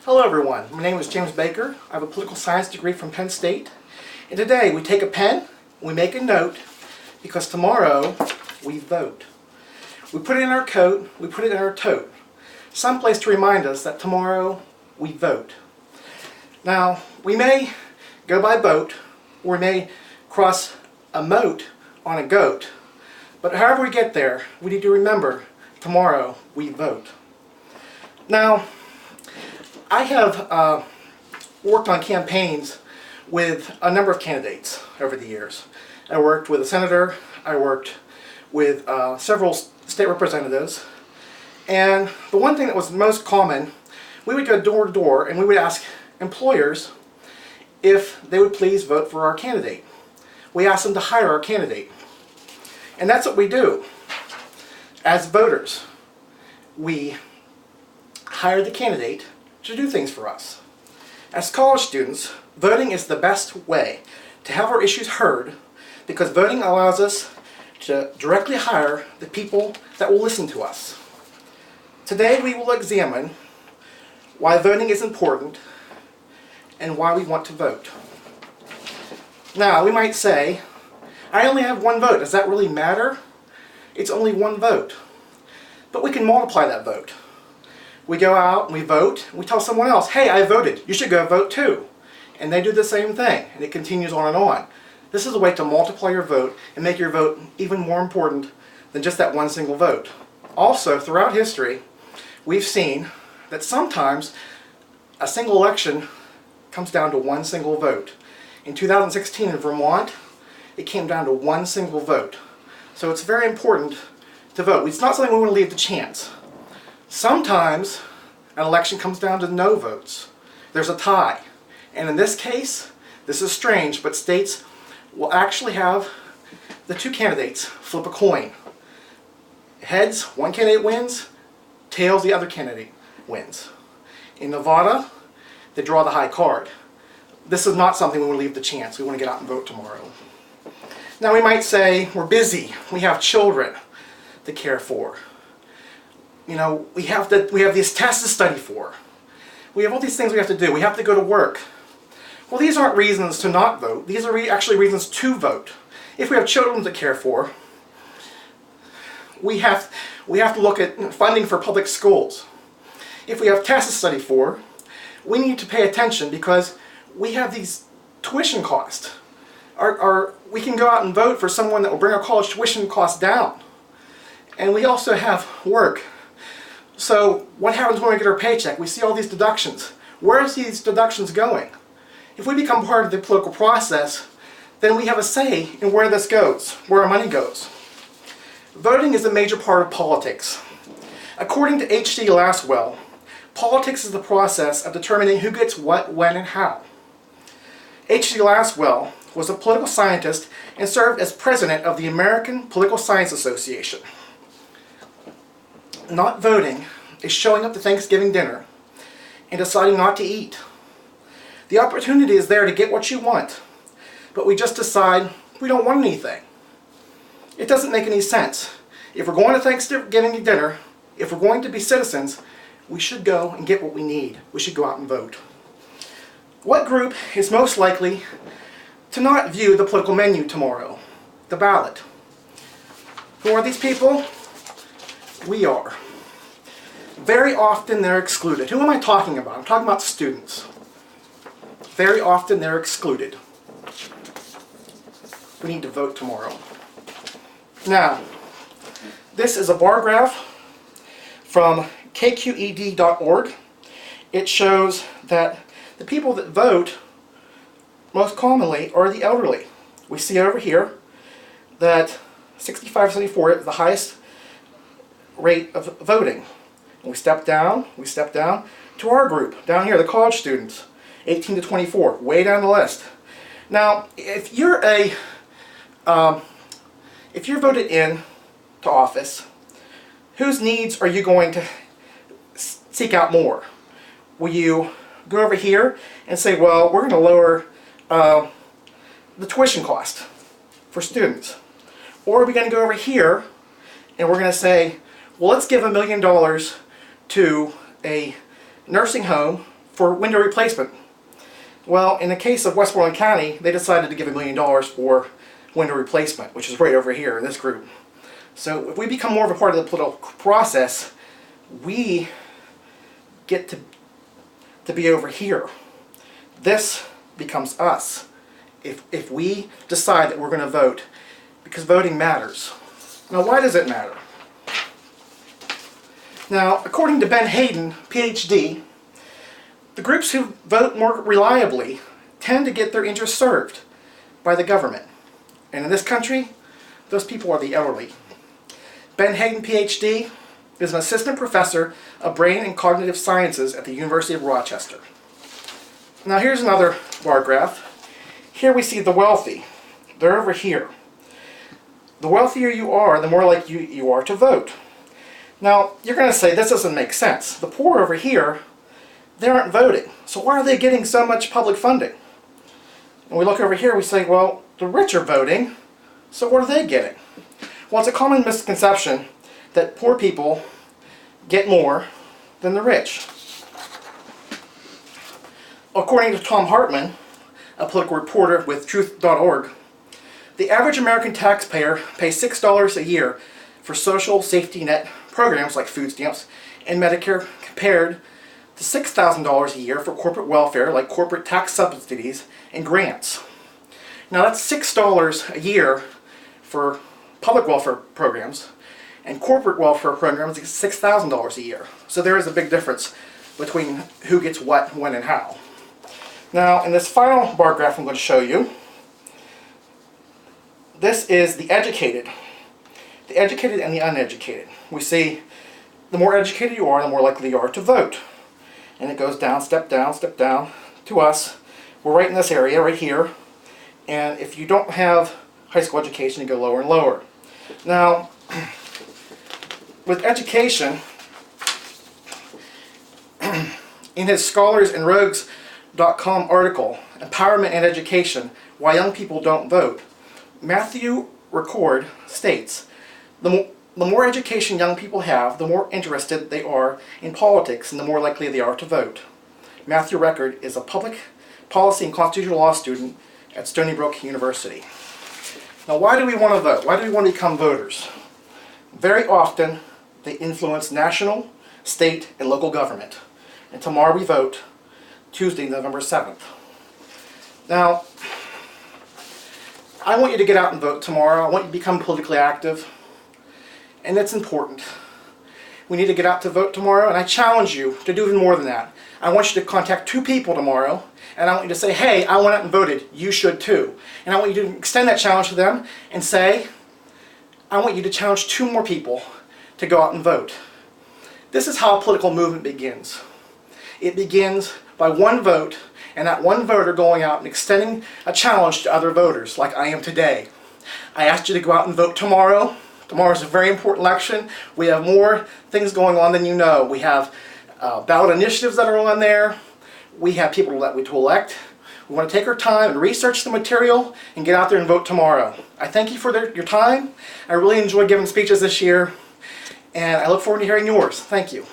Hello everyone, my name is James Baker. I have a political science degree from Penn State. And today we take a pen, we make a note, because tomorrow we vote. We put it in our coat, we put it in our tote. Someplace to remind us that tomorrow we vote. Now, we may go by boat, or we may cross a moat on a goat. But however we get there, we need to remember tomorrow we vote. Now, I have worked on campaigns with a number of candidates over the years. I worked with a senator, I worked with several state representatives, and the one thing that was most common, we would go door to door and we would ask employers if they would please vote for our candidate. We asked them to hire our candidate. And that's what we do. As voters, we hire the candidate to do things for us. As college students, voting is the best way to have our issues heard, because voting allows us to directly hire the people that will listen to us. Today we will examine why voting is important and why we want to vote. Now, we might say, I only have one vote. Does that really matter? It's only one vote. But we can multiply that vote. We go out and we vote, and we tell someone else, hey, I voted, you should go vote too. And they do the same thing, and it continues on and on. This is a way to multiply your vote and make your vote even more important than just that one single vote. Also, throughout history, we've seen that sometimes a single election comes down to one single vote. In 2016 in Vermont, it came down to one single vote. So it's very important to vote. It's not something we want to leave to chance. Sometimes an election comes down to no votes. There's a tie. And in this case, this is strange, but states will actually have the two candidates flip a coin. Heads, one candidate wins. Tails, the other candidate wins. In Nevada, they draw the high card. This is not something we want to leave to chance. We want to get out and vote tomorrow. Now we might say, we're busy, we have children to care for. You know, we have these tests to study for. We have all these things we have to do. We have to go to work. Well, these aren't reasons to not vote. These are actually reasons to vote. If we have children to care for, we have to look at funding for public schools. If we have tests to study for, we need to pay attention because we have these tuition costs. We can go out and vote for someone that will bring our college tuition costs down. And we also have work. So what happens when we get our paycheck? We see all these deductions. Where are these deductions going? If we become part of the political process, then we have a say in where this goes, where our money goes. Voting is a major part of politics. According to H.C. Laswell, politics is the process of determining who gets what, when, and how. H.C. Laswell was a political scientist and served as president of the American Political Science Association. Not voting is showing up to Thanksgiving dinner and deciding not to eat. The opportunity is there to get what you want, but we just decide we don't want anything. It doesn't make any sense. If we're going to Thanksgiving dinner, if we're going to be citizens, we should go and get what we need. We should go out and vote. What group is most likely to not view the political menu tomorrow? The ballot. Who are these people? We are. Very often they're excluded. Who am I talking about? I'm talking about students. Very often they're excluded. We need to vote tomorrow. Now, this is a bar graph from kqed.org. It shows that the people that vote most commonly are the elderly. We see over here that 65-74 is the highest rate of voting. And we step down to our group, down here, the college students, 18 to 24, way down the list. Now, if you're voted in to office, whose needs are you going to seek out more? Will you go over here and say, well, we're going to lower the tuition cost for students? Or are we going to go over here and we're going to say, well, let's give $1 million to a nursing home for window replacement. Well, in the case of Westmoreland County, they decided to give $1 million for window replacement, which is right over here in this group. So if we become more of a part of the political process, we get to be over here. This becomes us if we decide that we're going to vote, because voting matters. Now, why does it matter? Now, according to Ben Hayden, PhD, the groups who vote more reliably tend to get their interests served by the government. And in this country, those people are the elderly. Ben Hayden, PhD, is an assistant professor of brain and cognitive sciences at the University of Rochester. Now here's another bar graph. Here we see the wealthy. They're over here. The wealthier you are, the more likely you are to vote. Now, you're going to say, this doesn't make sense. The poor over here, they aren't voting. So why are they getting so much public funding? And we look over here, we say, well, the rich are voting, so what are they getting? Well, it's a common misconception that poor people get more than the rich. According to Tom Hartman, a political reporter with Truth.org, the average American taxpayer pays $6 a year for social safety net programs like food stamps and Medicare, compared to $6,000 a year for corporate welfare like corporate tax subsidies and grants. Now that's $6 a year for public welfare programs, and corporate welfare programs is $6,000 a year. So there is a big difference between who gets what, when, and how. Now in this final bar graph I'm going to show you, this is the educated and the uneducated. We see the more educated you are, the more likely you are to vote. And it goes down, step down to us. We're right in this area, right here. And if you don't have high school education, you go lower and lower. Now, with education, in his scholarsandrogues.com article, Empowerment and Education, Why Young People Don't Vote, Matthew Record states, the more education young people have, the more interested they are in politics and the more likely they are to vote. Matthew Record is a public policy and constitutional law student at Stony Brook University. Now, why do we want to vote? Why do we want to become voters? Very often, they influence national, state, and local government. And tomorrow we vote, Tuesday, November 7th. Now, I want you to get out and vote tomorrow. I want you to become politically active. And that's important. We need to get out to vote tomorrow, and I challenge you to do even more than that. I want you to contact 2 people tomorrow, and I want you to say, hey, I went out and voted, you should too. And I want you to extend that challenge to them and say, I want you to challenge 2 more people to go out and vote. This is how a political movement begins. It begins by one vote, and that one voter going out and extending a challenge to other voters, like I am today. I asked you to go out and vote tomorrow. Tomorrow is a very important election. We have more things going on than you know. We have ballot initiatives that are on there. We have people that we to elect. We want to take our time and research the material and get out there and vote tomorrow. I thank you for your time. I really enjoyed giving speeches this year, and I look forward to hearing yours. Thank you.